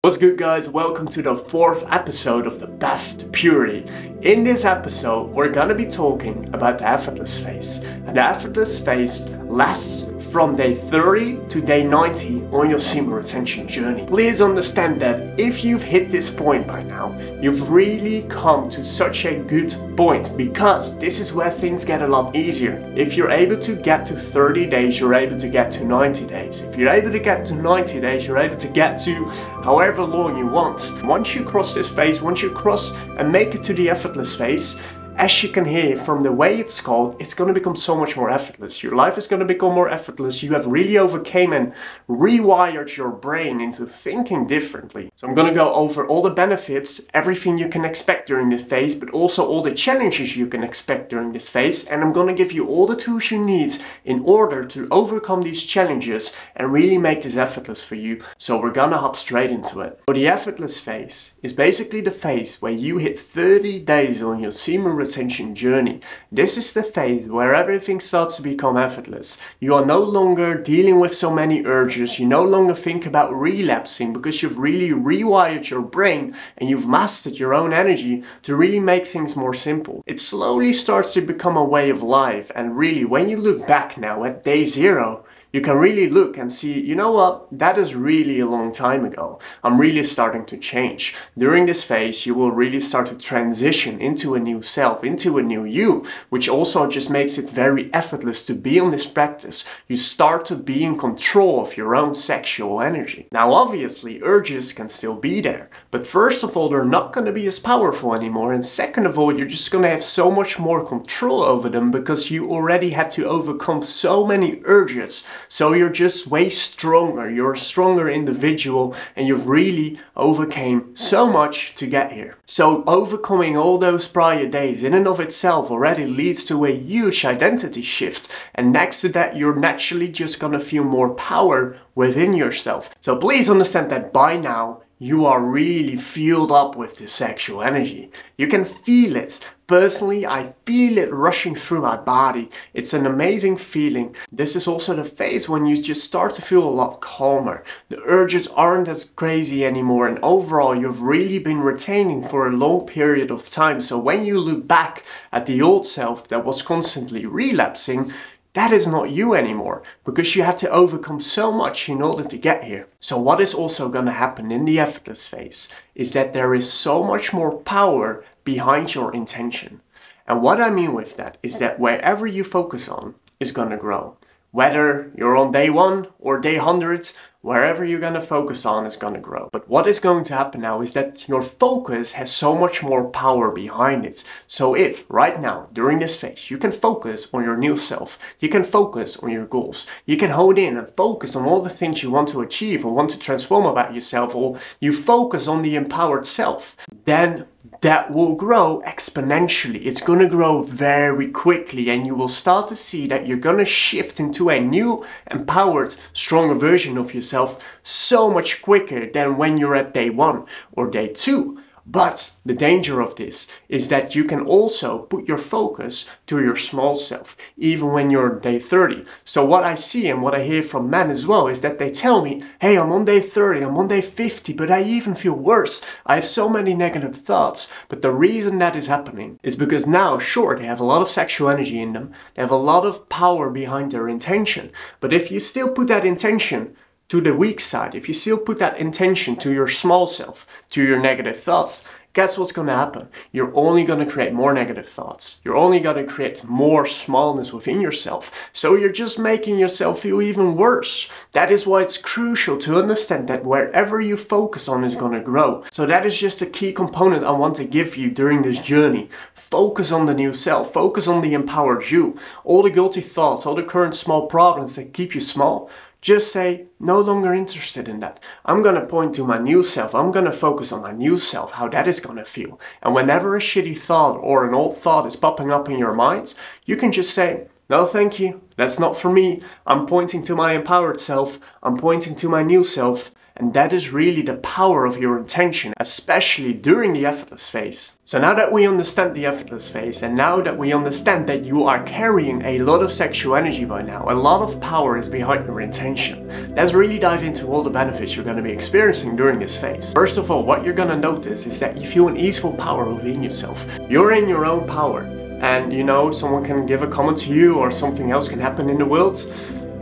What's good, guys? Welcome to the 4th episode of the Path to Purity. In this episode, we're gonna be talking about the effortless phase. And the effortless phase lasts from day 30 to day 90 on your semen retention journey. Please understand that if you've hit this point by now, you've really come to such a good point, because this is where things get a lot easier. If you're able to get to 30 days, you're able to get to 90 days. If you're able to get to 90 days, you're able to get to however long you want. Once you cross this phase, once you cross and make it to the effortless phase, as you can hear from the way it's called, it's going to become so much more effortless. Your life is going to become more effortless. You have really overcame and rewired your brain into thinking differently. So I'm going to go over all the benefits, everything you can expect during this phase, but also all the challenges you can expect during this phase. And I'm going to give you all the tools you need in order to overcome these challenges and really make this effortless for you. So we're going to hop straight into it. So the effortless phase is basically the phase where you hit 30 days on your semen retention journey. This is the phase where everything starts to become effortless. You are no longer dealing with so many urges. You no longer think about relapsing, because you've really rewired your brain and you've mastered your own energy to really make things more simple. It slowly starts to become a way of life, and really when you look back now at day 0, you can really look and see, you know what, that is really a long time ago. I'm really starting to change. During this phase, you will really start to transition into a new self, into a new you, which also just makes it very effortless to be on this practice. You start to be in control of your own sexual energy. Now, obviously, urges can still be there, but first of all, they're not going to be as powerful anymore. And second of all, you're just going to have so much more control over them, because you already had to overcome so many urges. So you're just way stronger, you're a stronger individual, and you've really overcame so much to get here. So overcoming all those prior days in and of itself already leads to a huge identity shift. And next to that, you're naturally just gonna feel more power within yourself. So please understand that by now, you are really filled up with the sexual energy. You can feel it. Personally, I feel it rushing through my body. It's an amazing feeling. This is also the phase when you just start to feel a lot calmer. The urges aren't as crazy anymore, and overall you've really been retaining for a long period of time. So when you look back at the old self that was constantly relapsing, that is not you anymore, because you had to overcome so much in order to get here. So what is also going to happen in the effortless phase is that there is so much more power behind your intention. And what I mean with that is that wherever you focus on is going to grow. Whether you're on day 1 or day 100, wherever you're going to focus on is going to grow. But what is going to happen now is that your focus has so much more power behind it. So if right now, during this phase, you can focus on your new self, you can focus on your goals, you can hone in and focus on all the things you want to achieve or want to transform about yourself, or you focus on the empowered self, then that will grow exponentially. It's going to grow very quickly, and you will start to see that you're going to shift into a new, empowered, stronger version of yourself so much quicker than when you're at day 1 or day 2. But the danger of this is that you can also put your focus to your small self, even when you're on day 30. So what I see and what I hear from men as well is that they tell me, hey, I'm on day 30, I'm on day 50, but I even feel worse. I have so many negative thoughts. But the reason that is happening is because now, sure, they have a lot of sexual energy in them. They have a lot of power behind their intention. But if you still put that intention to the weak side, if you still put that intention to your small self, to your negative thoughts, guess what's going to happen? You're only going to create more negative thoughts. You're only going to create more smallness within yourself. So you're just making yourself feel even worse. That is why it's crucial to understand that wherever you focus on is going to grow. So that is just a key component I want to give you during this journey. Focus on the new self. Focus on the empowered you. All the guilty thoughts, all the current small problems that keep you small, just say, no longer interested in that. I'm going to point to my new self. I'm going to focus on my new self, how that is going to feel. And whenever a shitty thought or an old thought is popping up in your minds, you can just say, no, thank you. That's not for me. I'm pointing to my empowered self. I'm pointing to my new self. And that is really the power of your intention, especially during the effortless phase. So now that we understand the effortless phase, and now that we understand that you are carrying a lot of sexual energy by now, a lot of power is behind your intention, let's really dive into all the benefits you're going to be experiencing during this phase. First of all, what you're going to notice is that you feel an easeful power within yourself. You're in your own power, and you know, someone can give a comment to you or something else can happen in the world.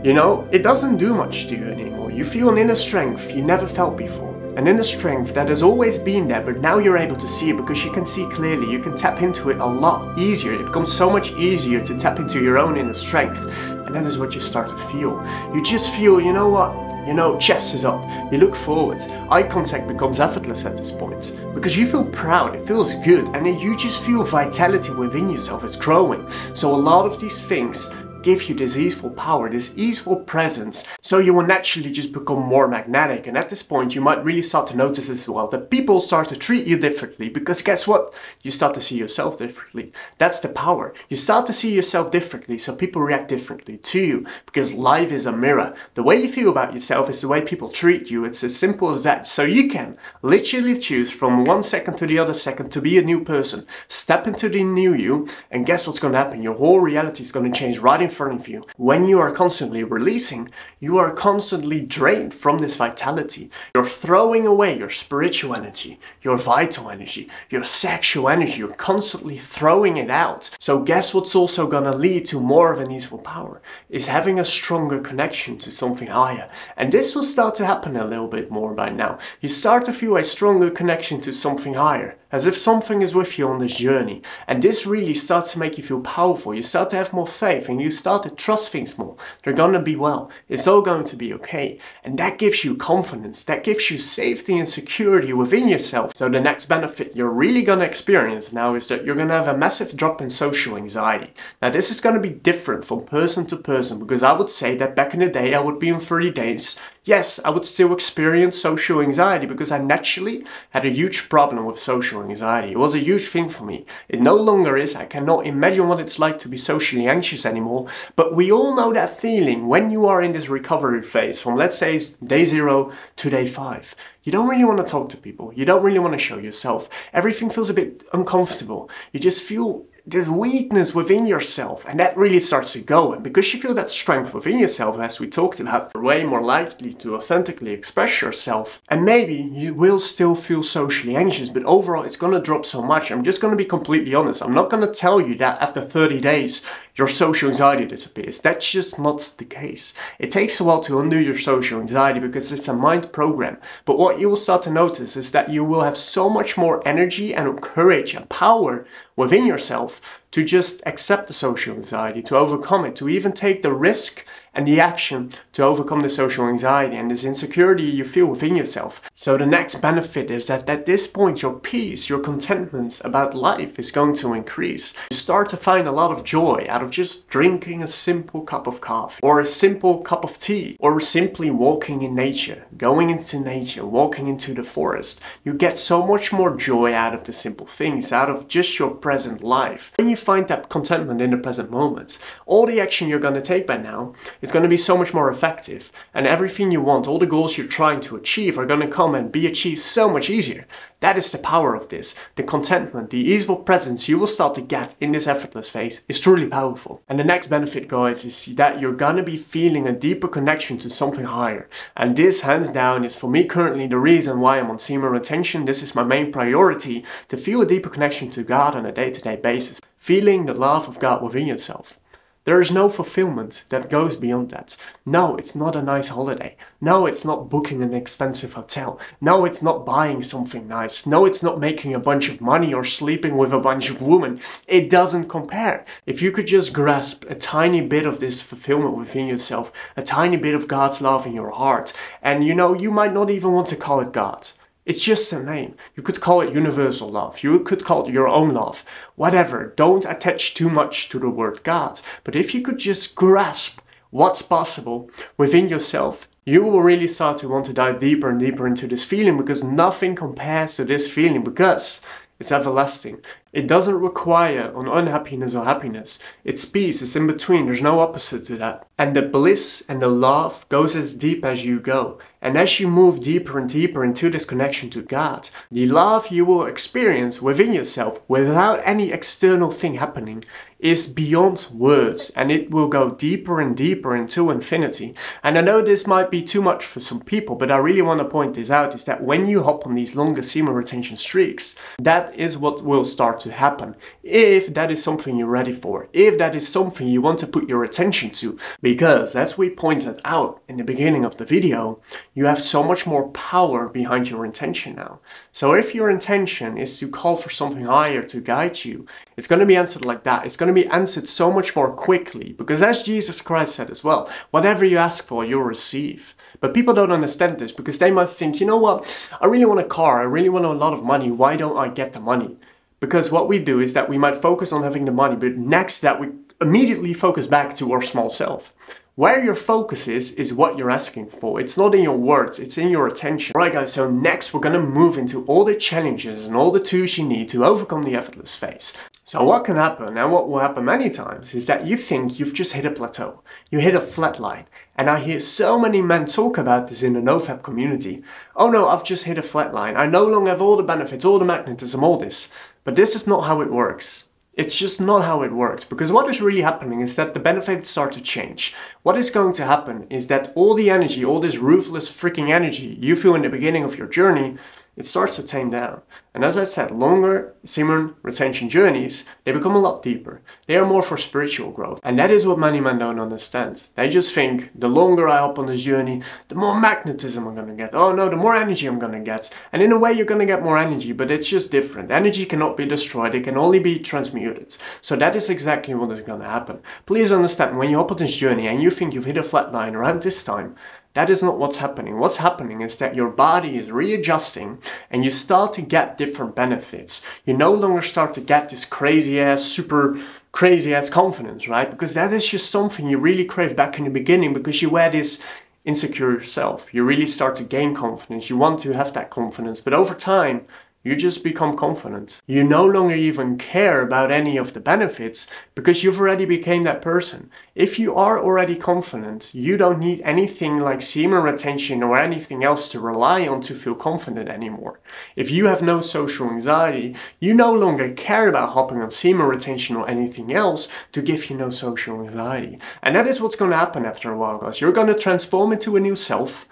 You know, it doesn't do much to you anymore. You feel an inner strength you never felt before. An inner strength that has always been there, but now you're able to see it because you can see clearly. You can tap into it a lot easier. It becomes so much easier to tap into your own inner strength. And that is what you start to feel. You just feel, you know what? You know, chest is up, you look forwards, eye contact becomes effortless at this point. Because you feel proud, it feels good, and then you just feel vitality within yourself, it's growing. So a lot of these things give you this easeful power, this easeful presence, so you will naturally just become more magnetic. And at this point you might really start to notice as well that people start to treat you differently, because guess what? You start to see yourself differently. That's the power. You start to see yourself differently, so people react differently to you, because life is a mirror. The way you feel about yourself is the way people treat you. It's as simple as that. So you can literally choose from one second to the other second to be a new person, step into the new you, and guess what's going to happen? Your whole reality is going to change right in front of you. When you are constantly releasing, you are constantly drained from this vitality. You're throwing away your spiritual energy, your vital energy, your sexual energy. You're constantly throwing it out. So guess what's also gonna lead to more of an easeful power is having a stronger connection to something higher. And this will start to happen a little bit more by now. You start to feel a stronger connection to something higher, as if something is with you on this journey. And this really starts to make you feel powerful. You start to have more faith and you start to trust things more. They're gonna be well. It's all going to be okay. And that gives you confidence. That gives you safety and security within yourself. So the next benefit you're really gonna experience now is that you're gonna have a massive drop in social anxiety. Now this is gonna be different from person to person, because I would say that back in the day I would be on 30 days. Yes, I would still experience social anxiety because I naturally had a huge problem with social anxiety. It was a huge thing for me. It no longer is. I cannot imagine what it's like to be socially anxious anymore. But we all know that feeling when you are in this recovery phase from, let's say, day 0 to day 5. You don't really want to talk to people. You don't really want to show yourself. Everything feels a bit uncomfortable. You just feel this weakness within yourself, and that really starts to go. And because you feel that strength within yourself, as we talked about, you're way more likely to authentically express yourself. And maybe you will still feel socially anxious, but overall it's going to drop so much. I'm just going to be completely honest. I'm not going to tell you that after 30 days your social anxiety disappears. That's just not the case. It takes a while to undo your social anxiety because it's a mind program. But what you will start to notice is that you will have so much more energy and courage and power within yourself to just accept the social anxiety, to overcome it, to even take the risk and the action to overcome the social anxiety and this insecurity you feel within yourself. So the next benefit is that at this point your peace, your contentment about life is going to increase. You start to find a lot of joy out of just drinking a simple cup of coffee or a simple cup of tea, or simply walking in nature, going into nature, walking into the forest. You get so much more joy out of the simple things, out of just your present life. When you find that contentment in the present moment, all the action you're going to take by now is going to be so much more effective, and everything you want, all the goals you're trying to achieve are going to come and be achieved so much easier. That is the power of this. The contentment, the easeful presence you will start to get in this effortless phase is truly powerful. And the next benefit, guys, is that you're gonna be feeling a deeper connection to something higher. And this, hands down, is for me currently the reason why I'm on Semen retention. This is my main priority, to feel a deeper connection to God on a day-to-day basis. Feeling the love of God within yourself. There is no fulfillment that goes beyond that. No, it's not a nice holiday. No, it's not booking an expensive hotel. No, it's not buying something nice. No, it's not making a bunch of money or sleeping with a bunch of women. It doesn't compare. If you could just grasp a tiny bit of this fulfillment within yourself, a tiny bit of God's love in your heart, and you know, you might not even want to call it God. It's just a name. You could call it universal love. You could call it your own love. Whatever. Don't attach too much to the word God. But if you could just grasp what's possible within yourself, you will really start to want to dive deeper and deeper into this feeling, because nothing compares to this feeling, because it's everlasting. It doesn't require an unhappiness or happiness. It's peace, it's in between, there's no opposite to that. And the bliss and the love goes as deep as you go. And as you move deeper and deeper into this connection to God, the love you will experience within yourself without any external thing happening is beyond words, and it will go deeper and deeper into infinity. And I know this might be too much for some people, but I really want to point this out, is that when you hop on these longer semen retention streaks, that is what will start to happen. If that is something you're ready for, if that is something you want to put your attention to, because as we pointed out in the beginning of the video, you have so much more power behind your intention now. So if your intention is to call for something higher to guide you, it's going to be answered like that. It's going to be answered so much more quickly, because as Jesus Christ said as well, whatever you ask for, you'll receive. But people don't understand this, because they might think, you know what, I really want a car, I really want a lot of money, why don't I get the money? Because what we do is that we might focus on having the money, but next that we immediately focus back to our small self. Where your focus is what you're asking for. It's not in your words, it's in your attention. Alright guys, so next we're going to move into all the challenges and all the tools you need to overcome the effortless phase. So what can happen, and what will happen many times, is that you think you've just hit a plateau. You hit a flat line. And I hear so many men talk about this in the NoFap community. Oh no, I've just hit a flat line. I no longer have all the benefits, all the magnetism, all this. But this is not how it works. It's just not how it works, because what is really happening is that the benefits start to change. What is going to happen is that all the energy, all this ruthless freaking energy you feel in the beginning of your journey, it starts to tame down. And as I said, longer semen retention journeys, they become a lot deeper. They are more for spiritual growth. And that is what many men don't understand. They just think, the longer I hop on this journey, the more magnetism I'm going to get. Oh no, the more energy I'm going to get. And in a way, you're going to get more energy, but it's just different. Energy cannot be destroyed. It can only be transmuted. So that is exactly what is going to happen. Please understand, when you hop on this journey and you think you've hit a flat line around this time, that is not what's happening. What's happening is that your body is readjusting and you start to get different benefits. You no longer start to get this crazy ass, super crazy ass confidence, right? Because that is just something you really crave back in the beginning, because you were this insecure yourself. You really start to gain confidence. You want to have that confidence, but over time, you just become confident. You no longer even care about any of the benefits, because you've already become that person. If you are already confident, you don't need anything like semen retention or anything else to rely on to feel confident anymore. If you have no social anxiety, you no longer care about hopping on semen retention or anything else to give you no social anxiety. And that is what's going to happen after a while, guys. You're going to transform into a new self.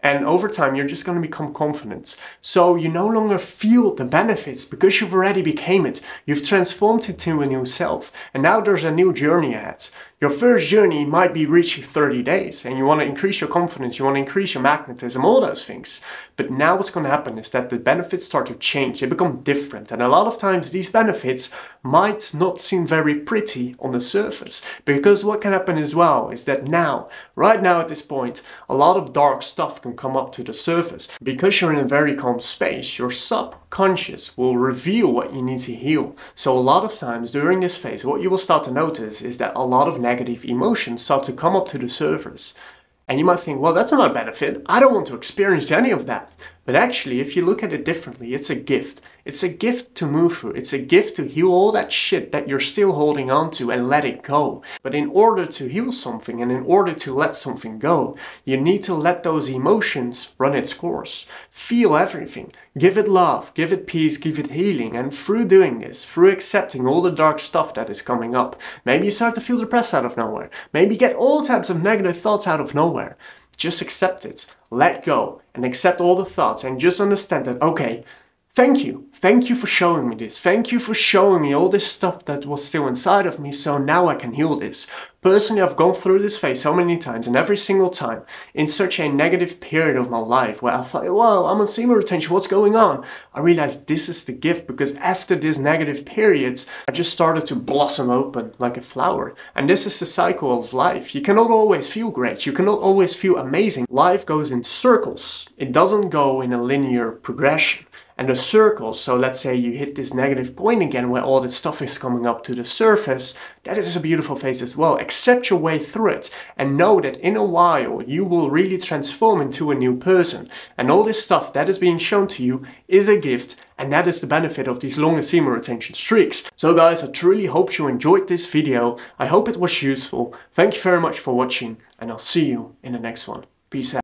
And over time, you're just going to become confident. So you no longer feel the benefits, because you've already became it. You've transformed into a new self. And now there's a new journey ahead. Your first journey might be reaching 30 days, and you want to increase your confidence, you want to increase your magnetism, all those things. But now what's going to happen is that the benefits start to change. They become different. And a lot of times these benefits might not seem very pretty on the surface. Because what can happen as well is that now, right now at this point, a lot of dark stuff can come up to the surface. Because you're in a very calm space, your subconscious will reveal what you need to heal. So a lot of times during this phase, what you will start to notice is that a lot of negative emotions start to come up to the surface. And you might think, well, that's not a benefit. I don't want to experience any of that. But actually, if you look at it differently, it's a gift. It's a gift to move through. It's a gift to heal all that shit that you're still holding on to and let it go. But in order to heal something and in order to let something go, you need to let those emotions run its course. Feel everything. Give it love, give it peace, give it healing. And through doing this, through accepting all the dark stuff that is coming up, maybe you start to feel depressed out of nowhere. Maybe you get all types of negative thoughts out of nowhere. Just accept it, let go, and accept all the thoughts, and just understand that, okay, thank you. Thank you for showing me this. Thank you for showing me all this stuff that was still inside of me, so now I can heal this. Personally, I've gone through this phase so many times, and every single time, in such a negative period of my life, where I thought, well, I'm on semen retention, what's going on? I realized this is the gift, because after these negative periods, I just started to blossom open like a flower. And this is the cycle of life. You cannot always feel great. You cannot always feel amazing. Life goes in circles. It doesn't go in a linear progression. And the circles, so let's say you hit this negative point again where all this stuff is coming up to the surface, that is a beautiful phase as well. Accept your way through it and know that in a while you will really transform into a new person. And all this stuff that is being shown to you is a gift, And that is the benefit of these longer semen retention streaks. So guys, I truly hope you enjoyed this video. I hope it was useful. Thank you very much for watching, and I'll see you in the next one. Peace out.